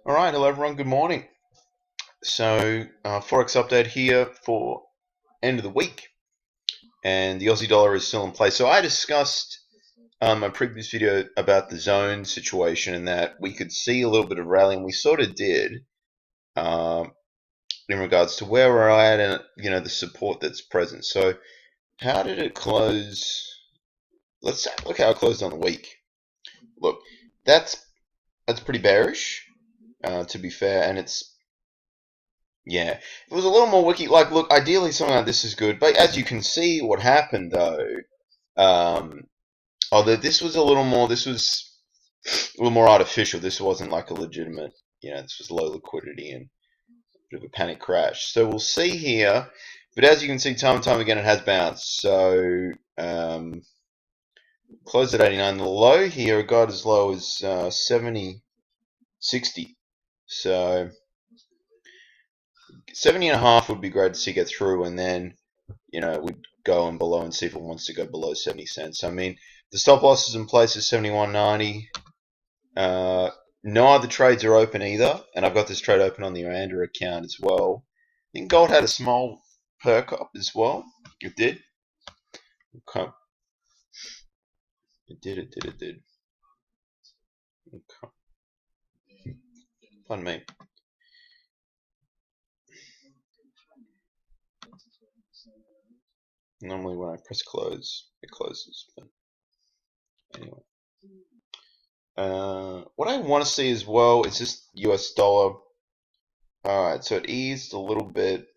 All right, hello everyone. Good morning. So, Forex update here for end of the week, and the Aussie dollar is still in place. So, I discussed a previous video about the zone situation and that we could see a little bit of rally, and we sort of did in regards to where we're at and the support that's present. So, how did it close? Let's look how it closed on the week. Look, that's pretty bearish, to be fair, and yeah, if it was a little more wiki, like, look, ideally something like this is good, but as you can see, what happened though, although this was a little more artificial. This wasn't like a legitimate, this was low liquidity and a bit of a panic crash. So we'll see here, but as you can see, time and time again, it has bounced. So closed at 89. The low here got as low as 70, 60. So 70.5 would be great to see get through, and then we'd go and below and see if it wants to go below 70 cents. I mean, the stop loss is in place at 71.90. No other trades are open either, and I've got this trade open on the OANDA account as well. I think gold had a small perk up as well. It did. Okay. It did. Okay. Pardon me. Normally when I press close, it closes. But anyway. What I want to see as well is just US dollar. Alright, so it eased a little bit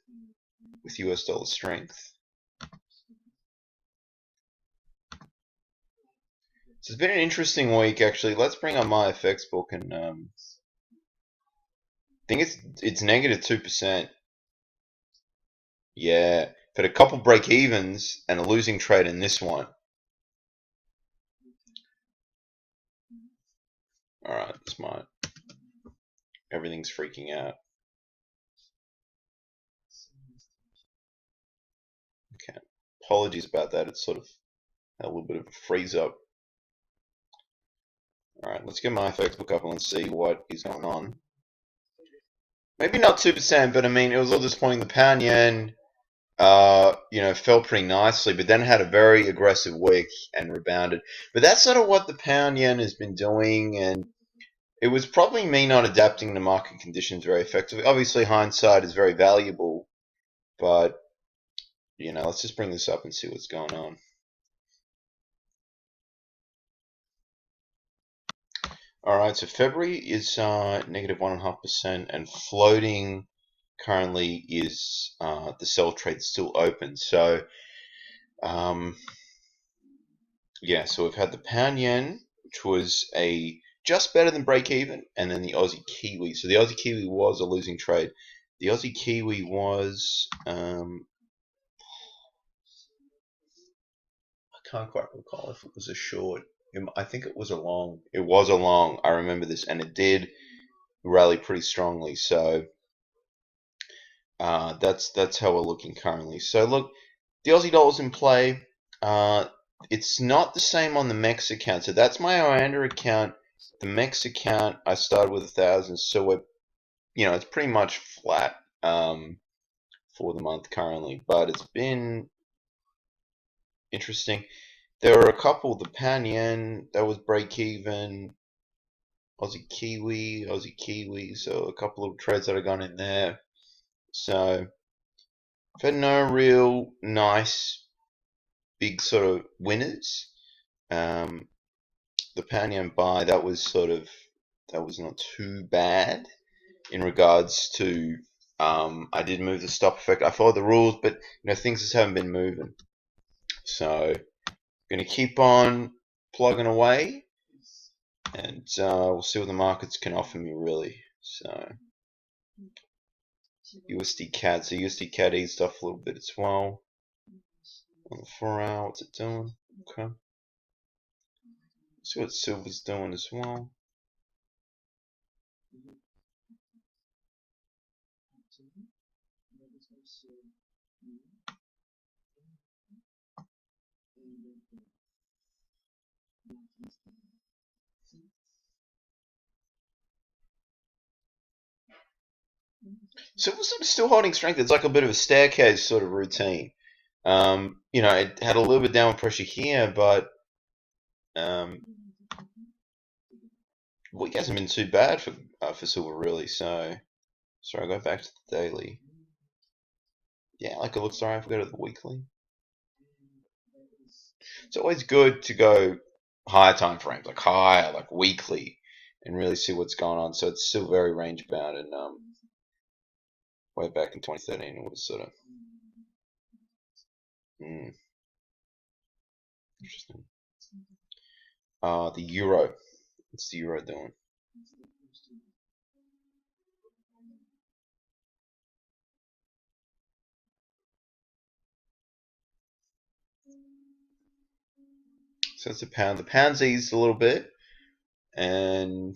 with US dollar strength. So it's been an interesting week actually. Let's bring up my FX book and I think it's negative 2%. Yeah, but a couple break evens and a losing trade in this one. Alright, this might. Everything's freaking out. Okay, apologies about that. It's sort of a little bit of a freeze up. Alright, let's get my FX book up and let's see what is going on. Maybe not 2%, but I mean, it was all disappointing. The pound yen, fell pretty nicely, but then had a very aggressive week and rebounded. But that's sort of what the pound yen has been doing, and it was probably me not adapting to market conditions very effectively. Obviously, hindsight is very valuable, but let's just bring this up and see what's going on. All right, so February is negative 1.5%, and floating currently is the sell trade still open. So, yeah, so we've had the pound yen, which was just better than break even, and then the Aussie Kiwi. So the Aussie Kiwi was a losing trade. The Aussie Kiwi was I can't quite recall if it was a short. I think it was a long. It was a long. I remember this, and it did rally pretty strongly. So that's how we're looking currently. So look, the Aussie dollar's in play. It's not the same on the MEX account. So that's my OANDA account. The MEX account, I started with 1,000, so we're, it's pretty much flat for the month currently. But it's been interesting. There were a couple. The pound yen, that was break even. Aussie Kiwi. So a couple of trades that have gone in there. So I've had no real nice big sort of winners. The pound yen buy, that was not too bad in regards to I did move the stop effect. I followed the rules, but things just haven't been moving. So gonna keep on plugging away, and we'll see what the markets can offer me really. So USD CAD, so USD CAD eased off a little bit as well. On the 4 hour, what's it doing? Okay. See what silver's doing as well. So we're sort of still holding strength. It's like a bit of a staircase sort of routine. It had a little bit downward pressure here, but um, week hasn't been too bad for silver really. So sorry, I go back to the daily. Yeah, like it looks alright if we go to the weekly. It's always good to go higher time frames, like higher, like weekly, and really see what's going on. So it's still very range bound, and way back in 2013 it was sort of interesting. The euro. What's the euro doing? So it's the pound. The pound's eased a little bit, and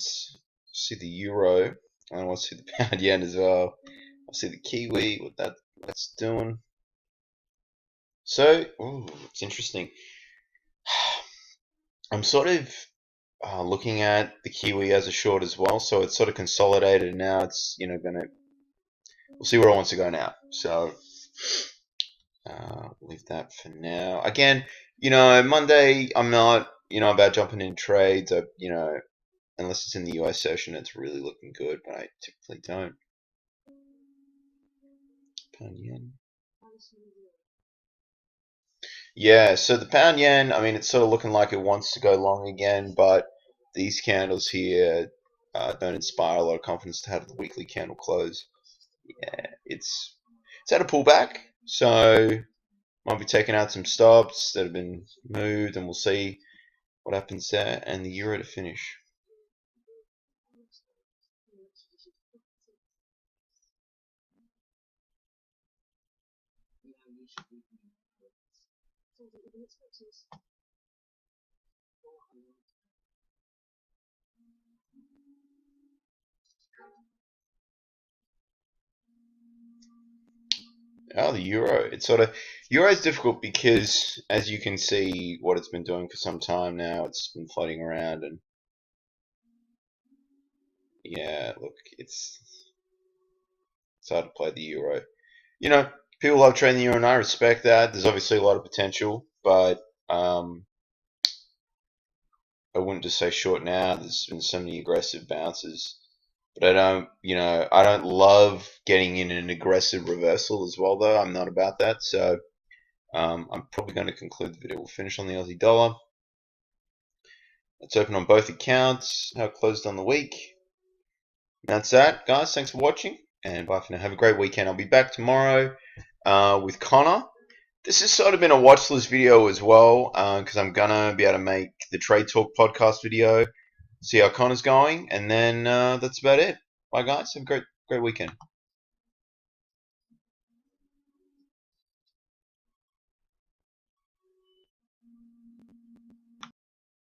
see the euro. I want to see the pound yen as well. I see the kiwi, that's doing. So, ooh, it's interesting. I'm sort of looking at the kiwi as a short as well. So it's sort of consolidated, and now it's gonna. We'll see where it wants to go now. So leave that for now. Again, Monday I'm not about jumping in trades. Unless it's in the US session, it's really looking good, but I typically don't. Pound yen. Yeah, so the pound yen, I mean, it's sort of looking like it wants to go long again, but these candles here don't inspire a lot of confidence to have the weekly candle close. Yeah, it's had a pullback, so might be taking out some stops that have been moved, and we'll see what happens there. And the euro to finish. Oh, the euro. It's sort of euro is difficult because, as you can see, what it's been doing for some time now. It's been floating around, and yeah, look, it's hard to play the euro. You know, People love trading the euro, and I respect that. There's obviously a lot of potential, but I wouldn't just say short now. There's been so many aggressive bounces. But I don't love getting in an aggressive reversal as well, though. I'm not about that. So I'm probably going to conclude the video. We'll finish on the Aussie dollar. Let's open on both accounts. How it closed on the week. And that's that, guys. Thanks for watching, and bye for now. Have a great weekend. I'll be back tomorrow with Connor. This has sort of been a watch list video as well, because I'm gonna be able to make the Trade Talk podcast video, see how Connor's going, and then that's about it. Bye, guys. Have a great weekend.